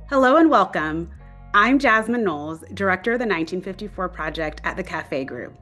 Hello and welcome. I'm Jasmine Knowles, Director of the 1954 Project at the Cafe Group.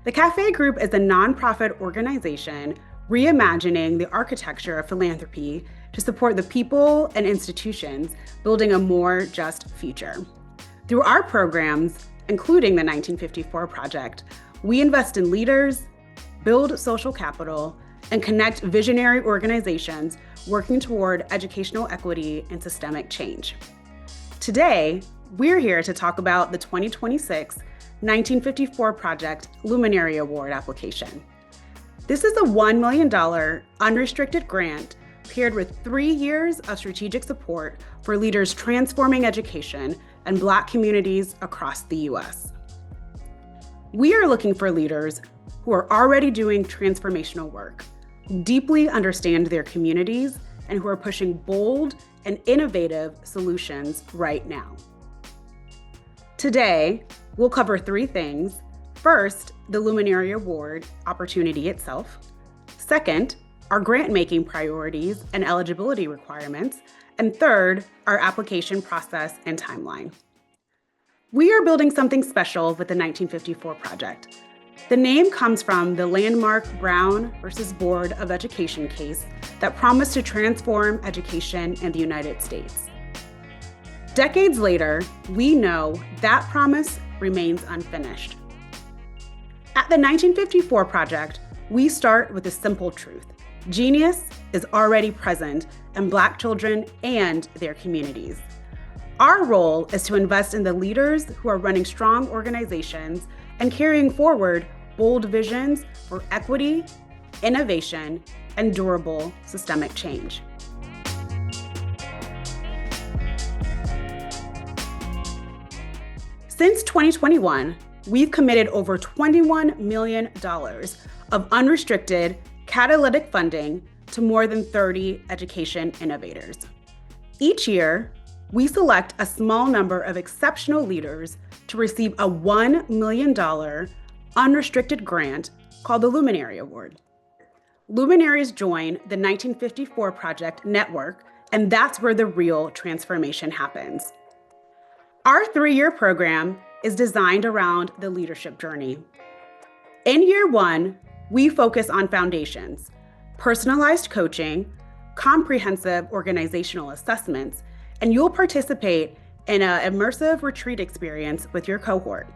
The Cafe Group is a nonprofit organization reimagining the architecture of philanthropy to support the people and institutions building a more just future. Through our programs, including the 1954 Project, we invest in leaders, build social capital, and connect visionary organizations working toward educational equity and systemic change. Today, we're here to talk about the 2026 1954 Project Luminary Award application. This is a $1 million unrestricted grant paired with 3 years of strategic support for leaders transforming education and Black communities across the U.S. We are looking for leaders who are already doing transformational work, deeply understand their communities, and who are pushing bold and innovative solutions right now. Today, we'll cover 3 things. First, the Luminary Award opportunity itself. Second, our grant-making priorities and eligibility requirements. And third, our application process and timeline. We are building something special with the 1954 Project. The name comes from the landmark Brown versus Board of Education case that promised to transform education in the United States. Decades later, we know that promise remains unfinished. At the 1954 Project, we start with a simple truth. Genius is already present in Black children and their communities. Our role is to invest in the leaders who are running strong organizations and carrying forward bold visions for equity, innovation, and durable systemic change. Since 2021, we've committed over $21 million of unrestricted catalytic funding to more than 30 education innovators. Each year, we select a small number of exceptional leaders to receive a $1 million unrestricted grant called the Luminary Award. Luminaries join the 1954 Project network, and that's where the real transformation happens. Our 3-year program is designed around the leadership journey. In year 1, we focus on foundations, personalized coaching, comprehensive organizational assessments, and you'll participate in an immersive retreat experience with your cohort.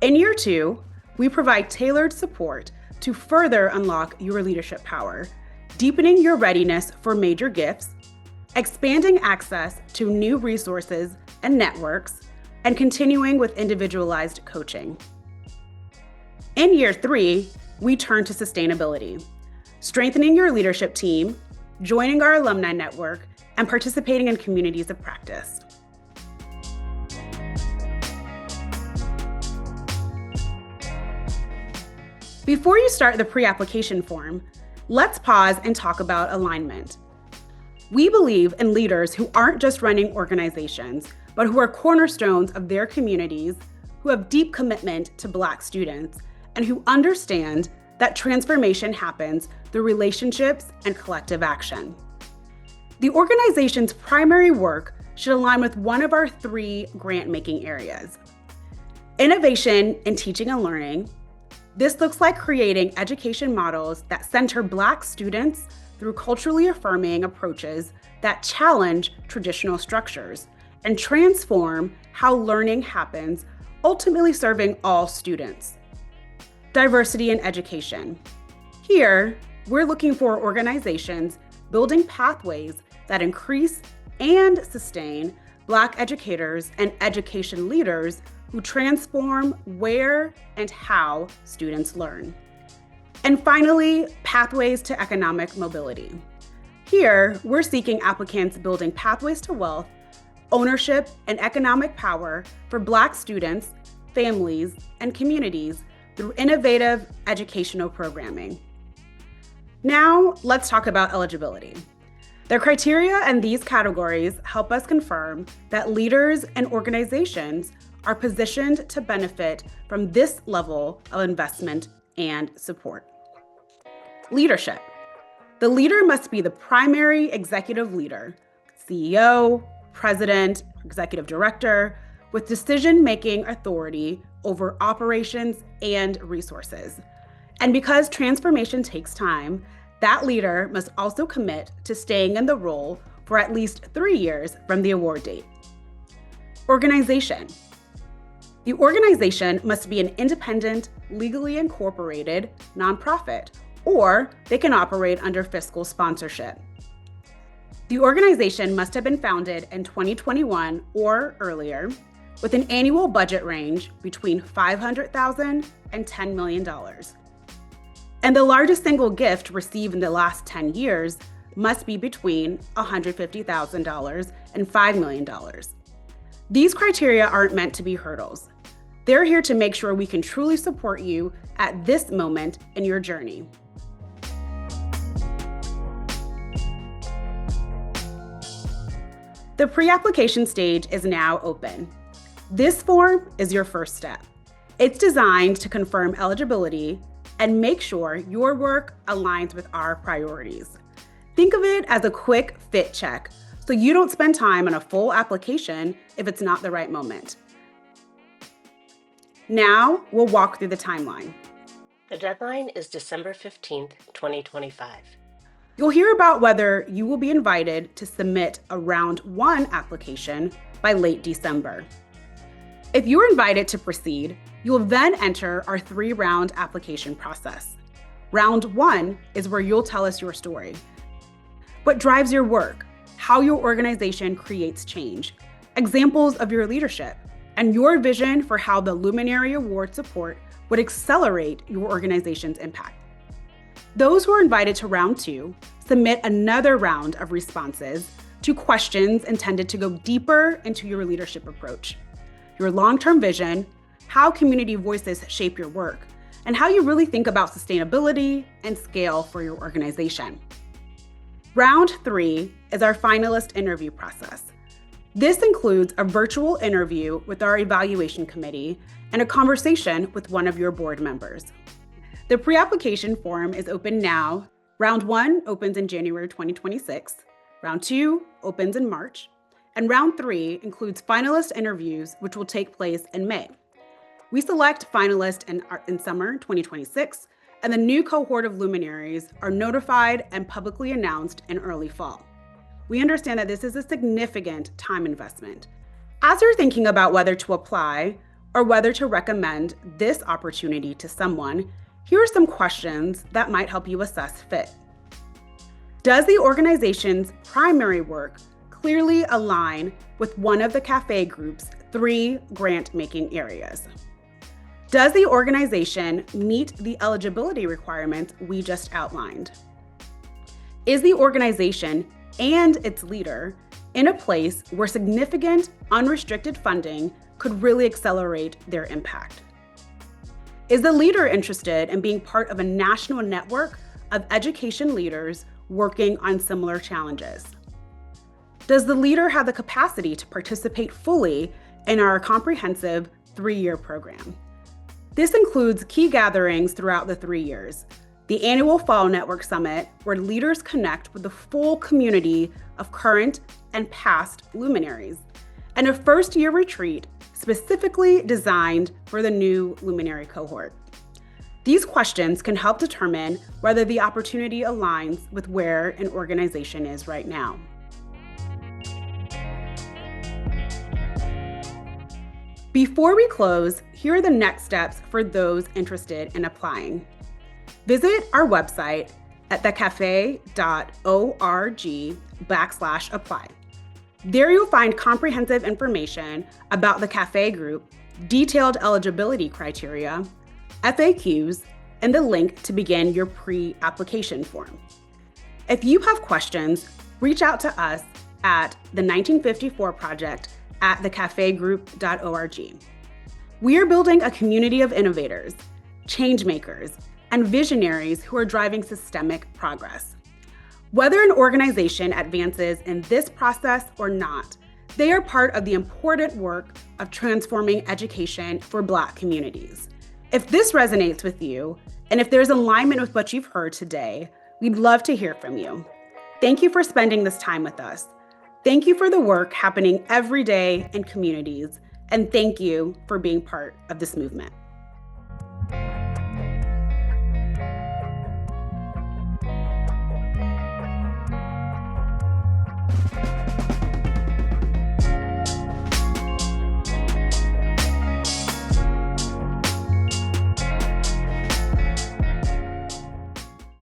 In year 2, we provide tailored support to further unlock your leadership power, deepening your readiness for major gifts, expanding access to new resources and networks, and continuing with individualized coaching. In year 3, we turn to sustainability, strengthening your leadership team, joining our alumni network, and participating in communities of practice. Before you start the pre-application form, let's pause and talk about alignment. We believe in leaders who aren't just running organizations, but who are cornerstones of their communities, who have deep commitment to Black students, and who understand that transformation happens through relationships and collective action. The organization's primary work should align with one of our 3 grant-making areas. Innovation in teaching and learning. This looks like creating education models that center Black students through culturally affirming approaches that challenge traditional structures and transform how learning happens, ultimately serving all students. Diversity in education. Here, we're looking for organizations building pathways that increase and sustain Black educators and education leaders who transform where and how students learn. And finally, pathways to economic mobility. Here, we're seeking applicants building pathways to wealth, ownership, and economic power for Black students, families, and communities through innovative educational programming. Now, let's talk about eligibility. The criteria in these categories help us confirm that leaders and organizations are positioned to benefit from this level of investment and support. Leadership. The leader must be the primary executive leader, CEO, president, executive director, with decision-making authority over operations and resources. And because transformation takes time, that leader must also commit to staying in the role for at least 3 years from the award date. Organization. The organization must be an independent, legally incorporated nonprofit, or they can operate under fiscal sponsorship. The organization must have been founded in 2021 or earlier, with an annual budget range between $500,000 and $10 million. And the largest single gift received in the last 10 years must be between $150,000 and $5 million. These criteria aren't meant to be hurdles. They're here to make sure we can truly support you at this moment in your journey. The pre-application stage is now open. This form is your first step. It's designed to confirm eligibility and make sure your work aligns with our priorities. Think of it as a quick fit check, so you don't spend time on a full application if it's not the right moment. Now, we'll walk through the timeline. The deadline is December 15th, 2025. You'll hear about whether you will be invited to submit a round 1 application by late December. If you're invited to proceed, you'll then enter our 3-round application process. Round 1 is where you'll tell us your story. What drives your work, how your organization creates change, examples of your leadership, and your vision for how the Luminary Award support would accelerate your organization's impact. Those who are invited to round 2 submit another round of responses to questions intended to go deeper into your leadership approach, your long-term vision, how community voices shape your work, and how you really think about sustainability and scale for your organization. Round 3 is our finalist interview process. This includes a virtual interview with our evaluation committee and a conversation with one of your board members. The pre-application form is open now. Round 1 opens in January 2026. Round 2 opens in March. And round 3 includes finalist interviews, which will take place in May. We select finalists in summer 2026, and the new cohort of luminaries are notified and publicly announced in early fall. We understand that this is a significant time investment. As you're thinking about whether to apply or whether to recommend this opportunity to someone, here are some questions that might help you assess fit. Does the organization's primary work clearly align with one of the CAFE Group's 3 grant-making areas? Does the organization meet the eligibility requirements we just outlined? Is the organization and its leader in a place where significant unrestricted funding could really accelerate their impact? Is the leader interested in being part of a national network of education leaders working on similar challenges? Does the leader have the capacity to participate fully in our comprehensive 3-year program? This includes key gatherings throughout the 3 years, the annual Fall Network Summit, where leaders connect with the full community of current and past luminaries, and a first-year retreat specifically designed for the new luminary cohort. These questions can help determine whether the opportunity aligns with where an organization is right now. Before we close, here are the next steps for those interested in applying. Visit our website at thecafe.org/apply. There you'll find comprehensive information about the CAFE Group, detailed eligibility criteria, FAQs, and the link to begin your pre-application form. If you have questions, reach out to us at the 1954 Project at thecafegroup.org. We are building a community of innovators, change makers, and visionaries who are driving systemic progress. Whether an organization advances in this process or not, they are part of the important work of transforming education for Black communities. If this resonates with you, and if there's alignment with what you've heard today, we'd love to hear from you. Thank you for spending this time with us. Thank you for the work happening every day in communities, and thank you for being part of this movement.